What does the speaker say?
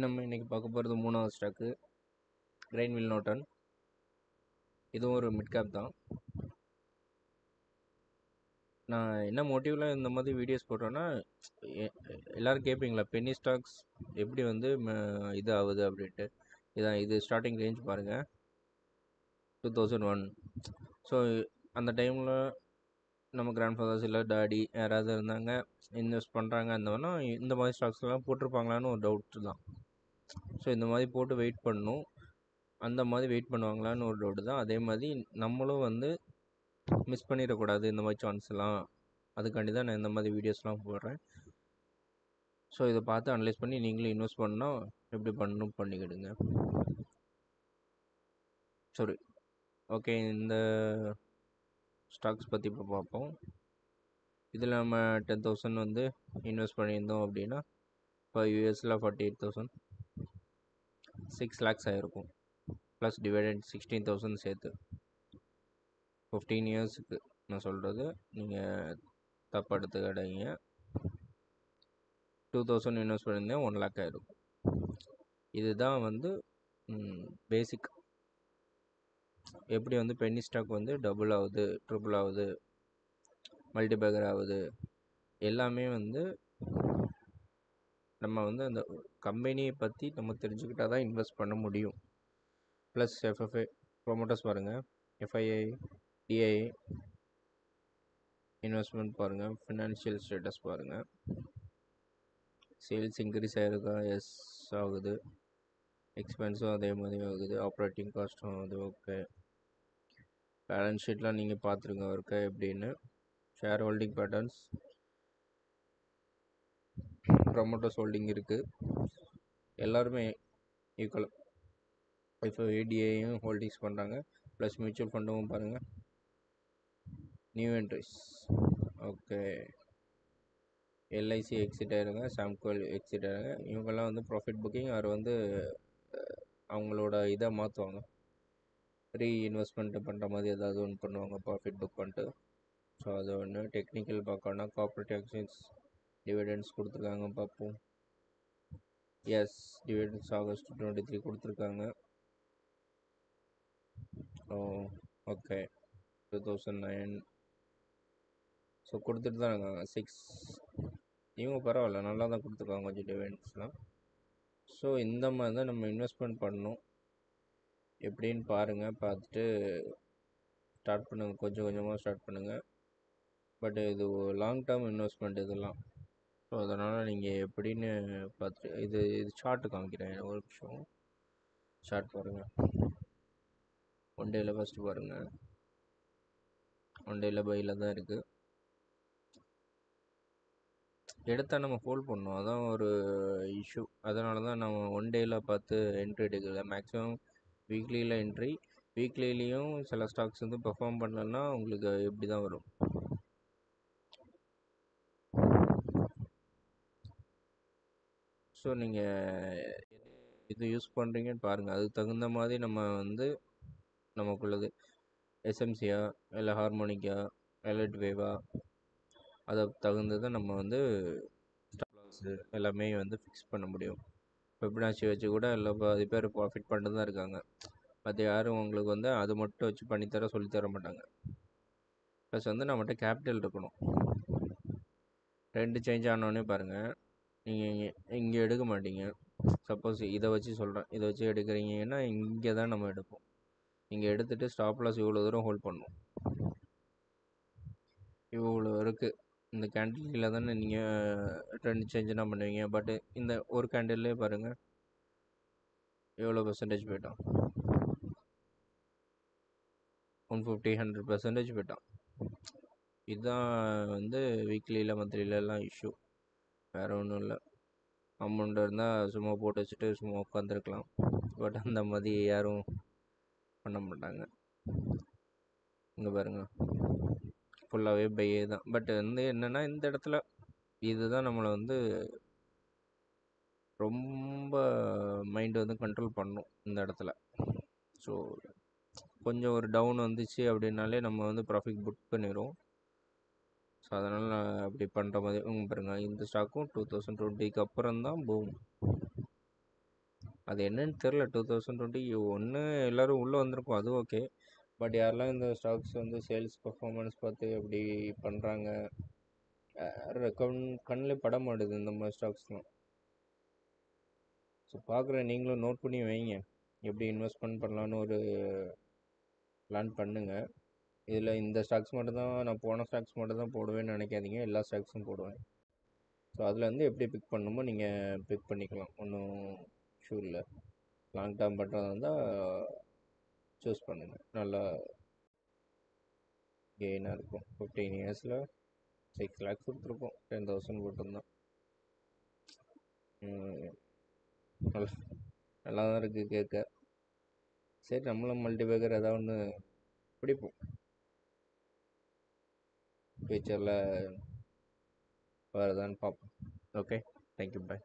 நம்ம இன்னைக்கு பார்க்க போகிறது மூணாவது ஸ்டாக்கு கிரெயின்வில் நோட்டன். இதுவும் ஒரு மிட் கேப் தான். நான் என்ன மோட்டிவில் இந்த மாதிரி வீடியோஸ் போடுறேன்னா, எல்லோரும் கேட்பீங்களா பென்னி ஸ்டாக்ஸ் எப்படி வந்து இது ஆகுது அப்படின்ட்டு. இது ஸ்டார்டிங் ரேஞ்ச் பாருங்கள், 2001. ஸோ அந்த டைமில் நம்ம கிராண்ட் ஃபாதர்ஸ் இல்லை டாடி யாராவது இருந்தாங்க இன்வெஸ்ட் பண்ணுறாங்க, இந்த மாதிரி ஸ்டாக்ஸ்லாம் போட்டிருப்பாங்களான்னு ஒரு டவுட்டு தான். ஸோ இந்த மாதிரி போட்டு வெயிட் பண்ணணும், அந்த மாதிரி வெயிட் பண்ணுவாங்களான்னு ஒரு டவுட்டு தான். அதே மாதிரி நம்மளும் வந்து மிஸ் பண்ணிடக்கூடாது இந்த மாதிரி சான்ஸ்லாம், அதுக்காண்டி தான் நான் இந்த மாதிரி வீடியோஸ்லாம் போடுறேன். ஸோ இதை பார்த்து அனலைஸ் பண்ணி நீங்களும் இன்வெஸ்ட் பண்ணால் எப்படி பண்ணணும் பண்ணிக்கிடுங்க. சரி, ஓகே. இந்த ஸ்டாக்ஸ் பற்றி இப்போ பார்ப்போம். இதில் நம்ம 10,000 வந்து இன்வெஸ்ட் பண்ணியிருந்தோம் அப்படின்னா இப்போ யூஎஸில் 48,000, 6 lakhs ஆகிருக்கும். ப்ளஸ் டிவைடட் 16,000 சேர்த்து 15 இயர்ஸுக்கு நான் சொல்கிறது, நீங்கள் தப்பு எடுத்துக்கிட்டீங்க. 2,000 இன்வெஸ்ட் பண்ணியிருந்தேன் 1 lakh ஆகிருக்கும். இதுதான் வந்து பேசிக். எப்படி வந்து பென்னி ஸ்டாக் வந்து டபுள் ஆகுது, ட்ரிபிள் ஆகுது, மல்டிபேக்கர் ஆகுது, எல்லாமே வந்து நம்ம வந்து அந்த கம்பெனியை பற்றி நம்ம தெரிஞ்சுக்கிட்டால் தான் இன்வெஸ்ட் பண்ண முடியும். ப்ளஸ் எஃப்எஃப்ஐ ப்ரொமோட்டர்ஸ் பாருங்கள், எஃப்ஐஐ, டிஐ இன்வெஸ்ட்மெண்ட் பாருங்கள், ஃபினான்ஷியல் ஸ்டேட்டஸ் பாருங்கள், சேல்ஸ் இன்க்ரீஸ் ஆகிருக்கா, எஸ் ஆகுது, எக்ஸ்பென்ஸும் அதே மாதிரி ஆகுது, ஆப்ரேட்டிங் காஸ்ட்டும் ஆகுது, ஓகே. பேலன்ஸ் ஷீட்லாம் நீங்கள் பார்த்துருங்க இருக்கா எப்படின்னு. Share holding patterns, promoters holding இருக்குது, எல்லாருமே ஈக்குவல். இப்போ ஏடிஐயும் ஹோல்டிங்ஸ் பண்ணுறாங்க, ப்ளஸ் மியூச்சுவல் ஃபண்டும் பாருங்கள், new entries, okay. LIC exit ஆகிருங்க, சாம்கோ எக்ஸிட் ஆகிருங்க. இவங்கெல்லாம் வந்து ப்ராஃபிட் புக்கிங் அவர் வந்து அவங்களோட இதை மாற்றுவாங்க, ரீஇன்வெஸ்ட்மெண்ட் பண்ணுற மாதிரி ஏதாவது ஒன்று பண்ணுவாங்க ப்ராஃபிட் புக் பண்ணிட்டு. ஸோ அது ஒன்று. டெக்னிக்கல் பார்க்கணுன்னா கார்ப்பரேட் ஆக்ஷன்ஸ் டிவிடெண்ட்ஸ் கொடுத்துருக்காங்க, பார்ப்போம். எஸ், டிவிடெண்ட்ஸ் ஆகஸ்ட் 23 கொடுத்துருக்காங்க. ஓகே, 2009. ஸோ கொடுத்துட்டு தான் இருக்காங்க 6. இவங்க பரவாயில்ல, நல்லா தான் கொடுத்துருக்காங்க கொஞ்சம் டிவிடெண்ட்ஸ்லாம். ஸோ இந்த மாதிரி தான் நம்ம இன்வெஸ்ட்மெண்ட் பண்ணணும். எப்படின்னு பாருங்கள், பார்த்துட்டு ஸ்டார்ட் பண்ணுங்கள், கொஞ்சம் கொஞ்சமாக ஸ்டார்ட் பண்ணுங்கள். பட் இது லாங் டேர்ம் இன்வெஸ்ட்மெண்ட் இதெல்லாம். ஸோ அதனால் நீங்கள் எப்படின்னு பார்த்துட்டு இது சார்ட்டு காமிக்கிறேன், ஒரு நிமிஷம். சார்ட் பாருங்கள், ஒன் டேயில் ஃபஸ்ட்டு பாருங்கள், ஒன் டேயில் பையில் தான் இருக்குது. எடுத்தால் நம்ம ஹோல்ட் பண்ணணும், அதான் ஒரு இஷ்யூ. அதனால தான் நம்ம ஒன் டேயில் பார்த்து என்ட்ரி எடுக்கல. Maximum வீக்லியில் entry. வீக்லிலையும் சில ஸ்டாக்ஸ் வந்து பெர்ஃபார்ம் பண்ணலன்னா உங்களுக்கு எப்படி தான் வரும். ஸோ நீங்கள் இது யூஸ் பண்ணுறீங்கன்னு பாருங்கள், அதுக்கு தகுந்த மாதிரி நம்ம வந்து நமக்குள்ளது எஸ்எம்சியா இல்லை ஹார்மோனிக்கா எலைட் வேவா, அதை தகுந்ததை நம்ம வந்து ஸ்டாப் லாஸு எல்லாமே வந்து ஃபிக்ஸ் பண்ண முடியும். ஃபிபனாச்சி வச்சு கூட இல்லை பாதி பேர் ப்ராஃபிட் பண்ணிட்டு தான் இருக்காங்க. மற்ற யாரும் உங்களுக்கு வந்து அது மட்டும் வச்சு பண்ணித்தர சொல்லித்தர மாட்டாங்க. ப்ளஸ் வந்து நம்மகிட்ட கேபிட்டல் இருக்கணும். ட்ரெண்டு சேஞ்ச் ஆனோடனே பாருங்கள், நீங்கள் இங்கே எடுக்க மாட்டீங்க. சப்போஸ் இதை வச்சு சொல்கிறேன், இதை வச்சு எடுக்கிறீங்கன்னா இங்கே தான் நம்ம எடுப்போம். இங்கே எடுத்துகிட்டு ஸ்டாப் லாஸ் இவ்வளோ தூரம் ஹோல்ட் பண்ணணும். இவ்வளோ இருக்குது, இந்த கேண்டில் தானே நீங்கள் ட்ரெண்ட் சேஞ்சுனா பண்ணுவீங்க. பட்டு இந்த ஒரு கேண்டில்லே பாருங்கள் எவ்வளோ பர்சன்டேஜ் போயிட்டான், 150 100% போயிட்டான். இதுதான் வந்து வீக்லியில் மந்த்லியிலலாம் இஷ்யூ, வேறு ஒன்றும் இல்லை. அமௌண்ட் இருந்தால் சும்மா போட்டு வச்சுட்டு சும்மா உட்காந்துருக்கலாம். பட் அந்த மாதிரி யாரும் பண்ண மாட்டாங்க. இங்கே பாருங்கள் ஃபுல்லாகவே பையே தான். பட் வந்து என்னென்னா இந்த இடத்துல இதுதான் நம்மளை வந்து ரொம்ப மைண்டு வந்து கண்ட்ரோல் பண்ணணும் இந்த இடத்துல. ஸோ கொஞ்சம் ஒரு டவுன் வந்துச்சு அப்படின்னாலே நம்ம வந்து ப்ராஃபிட் புக் பண்ணிடுவோம். ஸோ அதனால் நான் அப்படி பண்ணுற மாதிரி பாருங்கள், இந்த ஸ்டாக்கும் 2020க்கு அப்புறம் தான் பூம். அது என்னன்னு தெரில. 2021 எல்லோரும் உள்ளே வந்திருக்கோம், அது ஓகே. பட் யாரெல்லாம் இந்த ஸ்டாக்ஸ் வந்து சேல்ஸ் பர்ஃபார்மன்ஸ் பார்த்து எப்படி பண்ணுறாங்க, கண்ணில் பட மாட்டுது இந்த மாதிரி ஸ்டாக்ஸ்லாம். ஸோ பார்க்குறேன், நீங்களும் நோட் பண்ணி வைங்க, எப்படி இன்வெஸ்ட்மெண்ட் பண்ணலான்னு ஒரு பிளான் பண்ணுங்கள். இதில் இந்த ஸ்டாக்ஸ் மட்டும்தான், நான் போன ஸ்டாக்ஸ் மட்டும் தான் போடுவேன்னு நினைக்காதீங்க, எல்லா ஸ்டாக்ஸும் போடுவேன். ஸோ அதில் வந்து எப்படி பிக் பண்ணணுமோ நீங்கள் பிக் பண்ணிக்கலாம், ஒன்றும் இஷ்யூ இல்லை. லாங் டேர்ம் பண்ணுறதா இருந்தால் சூஸ் பண்ணுங்கள், நல்லா கெயினாக இருக்கும். 15 இயர்ஸில் 6 lakhs கொடுத்துருக்கோம், 10,000 போட்டிருந்தோம். நல்லா நல்லா தான் இருக்குது கேட்க. சரி, நம்மளும் மல்டிபேக்கர் ஏதாவது ஒன்று பிடிப்போம், ஃப்யூச்சரில் வேறு எதான்னு பார்ப்போம். ஓகே, தேங்க்யூ, பாய்.